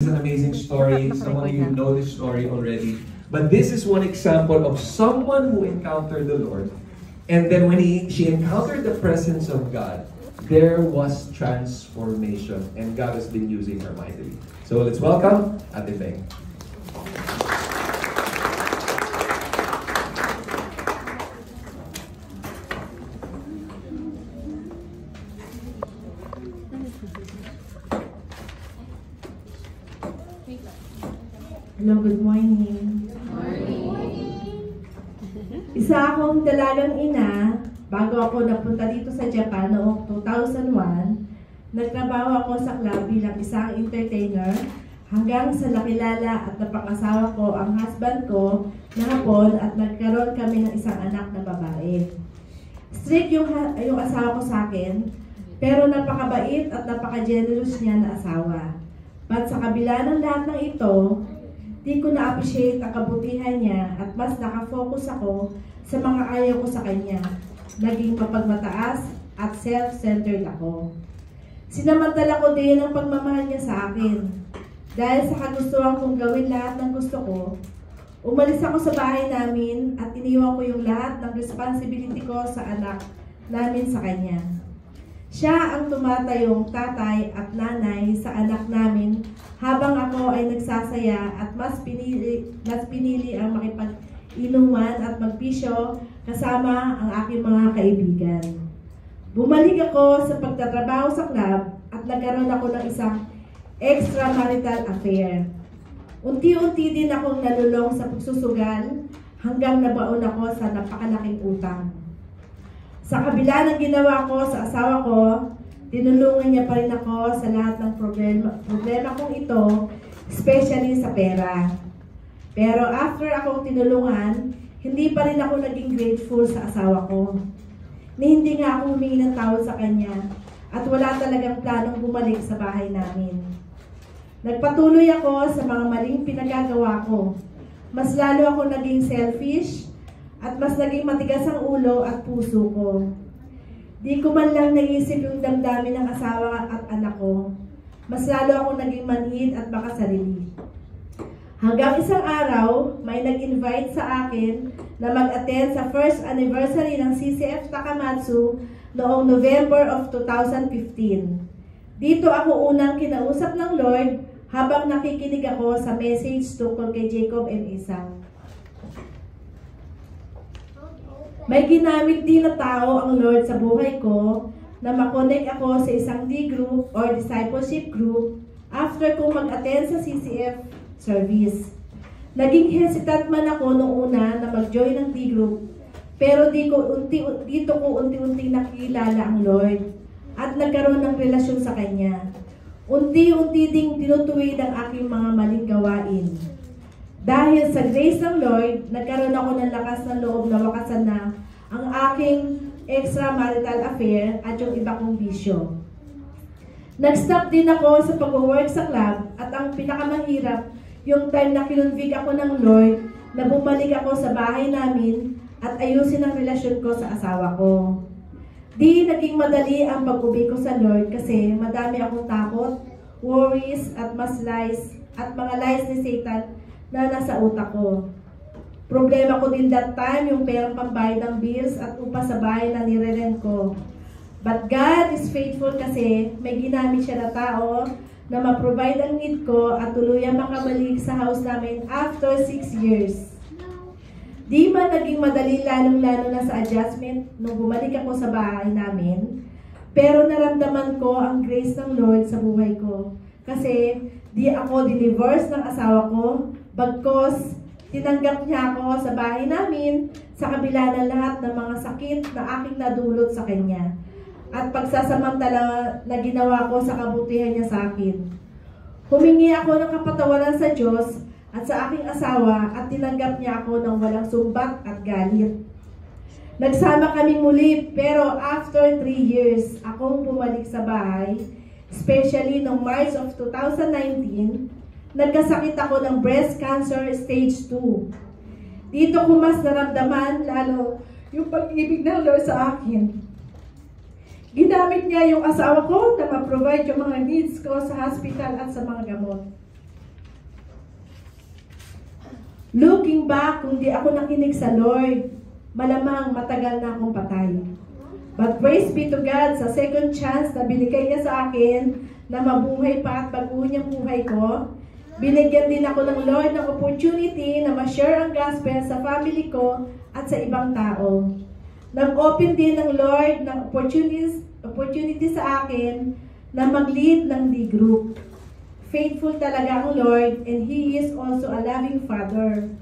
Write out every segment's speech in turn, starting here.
It's an amazing story. Some of you know this story already. But this is one example of someone who encountered the Lord. And then when she encountered the presence of God, there was transformation. And God has been using her mightily. So let's welcome Ate Feng. Hello, good morning. Isa akong dalagang ina. Bago ako napunta dito sa Japan noong 2001, nagtrabaho ako sa club bilang isang entertainer hanggang sa nakilala at napangasawa ko ang husband ko na Hapon at nagkaroon kami ng isang anak na babae. Strict yung asawa ko sa akin, pero napakabait at napaka-generous niya na asawa. But sa kabila ng lahat ng ito, di ko na-appreciate ang kabutihan niya at mas nakafocus ako sa mga ayaw ko sa kanya. Naging mapagmataas at self-centered ako. Sinamantala ko din ang pagmamahal niya sa akin. Dahil sa kagustuhan kong gawin lahat ng gusto ko, umalis ako sa bahay namin at iniwan ko yung lahat ng responsibility ko sa anak namin sa kanya. Siya ang tumatayong tatay at nanay sa anak namin habang ako ay nagsasaya at mas pinili ang makipag-inuman at magpisyo kasama ang aking mga kaibigan. Bumalik ako sa pagtatrabaho sa club at nagkaroon ako ng isang extramarital affair. Unti-unti din akong nalulong sa pagsusugal hanggang nabaon ako sa napakalaking utang. Sa kabila ng ginawa ko sa asawa ko, tinulungan niya pa rin ako sa lahat ng problema kong ito, especially sa pera. Pero after akong tinulungan, hindi pa rin ako naging grateful sa asawa ko. Hindi nga ako humingi ng tawad sa kanya at wala talagang planong bumalik sa bahay namin. Nagpatuloy ako sa mga maling pinagagawa ko. Mas lalo ako naging selfish at mas naging matigas ang ulo at puso ko. Di ko man lang naisip yung damdamin ng asawa at anak ko. Mas lalo ako naging manhid at makasarili. Hanggang isang araw, may nag-invite sa akin na mag-attend sa first anniversary ng CCF Takamatsu noong November of 2015. Dito ako unang kinausap ng Lord habang nakikinig ako sa message tungkol kay Jacob and Esau. May ginamit din na tao ang Lord sa buhay ko na makonect ako sa isang D group or discipleship group after kong mag-attend sa CCF service. Naging hesitant man ako noong una na mag-join ng D group, pero dito ko unti-unti nakilala ang Lord at nagkaroon ng relasyon sa Kanya. Unti-unti ding tinutuwid ang aking mga maling gawain. Dahil sa grace ng Lord, nagkaroon ako ng lakas ng loob na wakasan na ang aking extramarital affair at yung iba kong bisyo. Nag-stop din ako sa pag-work sa club at ang pinakamahirap, yung time na kinonvict ako ng Lord na bumalik ako sa bahay namin at ayusin ang relasyon ko sa asawa ko. Di naging madali ang pag-uwi ko sa Lord kasi madami akong takot, worries at mga lies ni Satan na nasa utak ko. Problema ko din that time yung perang pambayad ng bills at upa sa bahay na nire-rent ko. But God is faithful kasi may ginamit siya na tao na ma-provide ang need ko at tuluyang makabalik sa house namin after 6 years. Di man naging madali lalong-lalo na sa adjustment nung bumalik ako sa bahay namin, pero naramdaman ko ang grace ng Lord sa buhay ko. Kasi di ako dinivorce ng asawa ko, bagkos tinanggap niya ako sa bahay namin sa kabila ng lahat ng mga sakit na aking nadulot sa kanya at pagsasamantala na ginawa ko sa kabutihan niya sa akin. Humingi ako ng kapatawaran sa Diyos at sa aking asawa at tinanggap niya ako ng walang sumbat at galit. Nagsama kami muli pero after 3 years akong bumalik sa bahay, especially noong March of 2019, nagkasakit ako ng breast cancer stage 2. Dito ko mas naramdaman lalo yung pag-ibig ng Lord sa akin. Ginamit niya yung asawa ko na ma-provide yung mga needs ko sa hospital at sa mga gamot. Looking back, kung di ako nakinig sa Lord, malamang matagal na akong patay. But praise be to God sa second chance na binigay niya sa akin na mabuhay pa at baguhin yung buhay ko. Binigyan din ako ng Lord ng opportunity na ma-share ang gospel sa family ko at sa ibang tao. Nag-open din ng Lord ng opportunity sa akin na mag-lead ng D-group. Faithful talaga ang Lord and He is also a loving Father.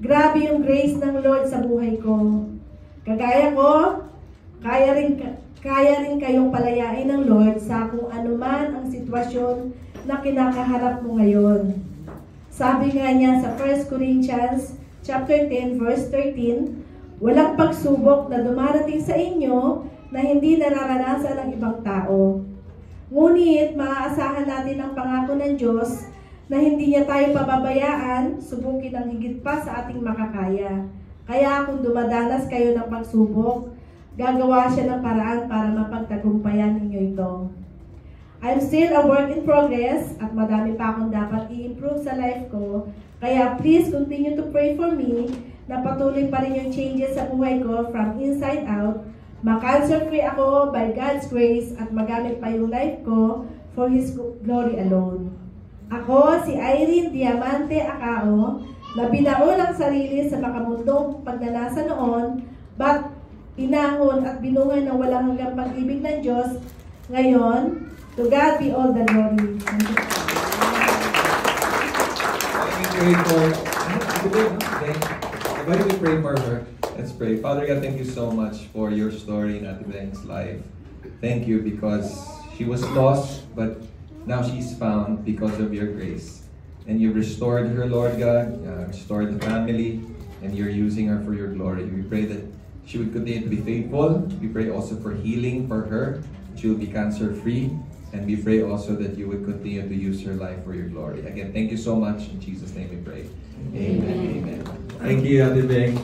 Grabe yung grace ng Lord sa buhay ko. Kagaya ko, kaya rin kayong palayain ng Lord sa kung anuman ang sitwasyon na kinakaharap mo ngayon. Sabi nga niya sa 1 Corinthians chapter 10 verse 13, walang pagsubok na dumarating sa inyo na hindi nararanasan ng ibang tao. Ngunit maaasahan natin ang pangako ng Diyos na hindi niya tayo pababayaan, subukin ang higit pa sa ating makakaya. Kaya kung dumadanas kayo ng pagsubok, gagawa siya ng paraan para mapagtagumpayan ninyo ito. I'm still a work in progress at madami pa akong dapat i-improve sa life ko. Kaya please continue to pray for me na patuloy pa rin yung changes sa buhay ko from inside out. Ma-cancer free ako by God's grace at magamit pa yung life ko for His glory alone. Ako, si Irene Diamante Acao, na binaon ang sarili sa makamundong pagnanasa noon, but inahon at binungan ng walang hanggang pag-ibig ng Diyos ngayon. To God be all the glory. Why do we pray for her? Let's pray. Father God, thank you so much for your story in Ate Beng's life. Thank you because she was lost, but now she's found because of your grace. And you restored her, Lord God, restored the family, and you're using her for your glory. We pray that she would continue to be faithful. We pray also for healing for her. She will be cancer-free. And we pray also that you would continue to use her life for your glory. Again, thank you so much. In Jesus' name we pray. Amen. Amen. Thank you, Ate Beng.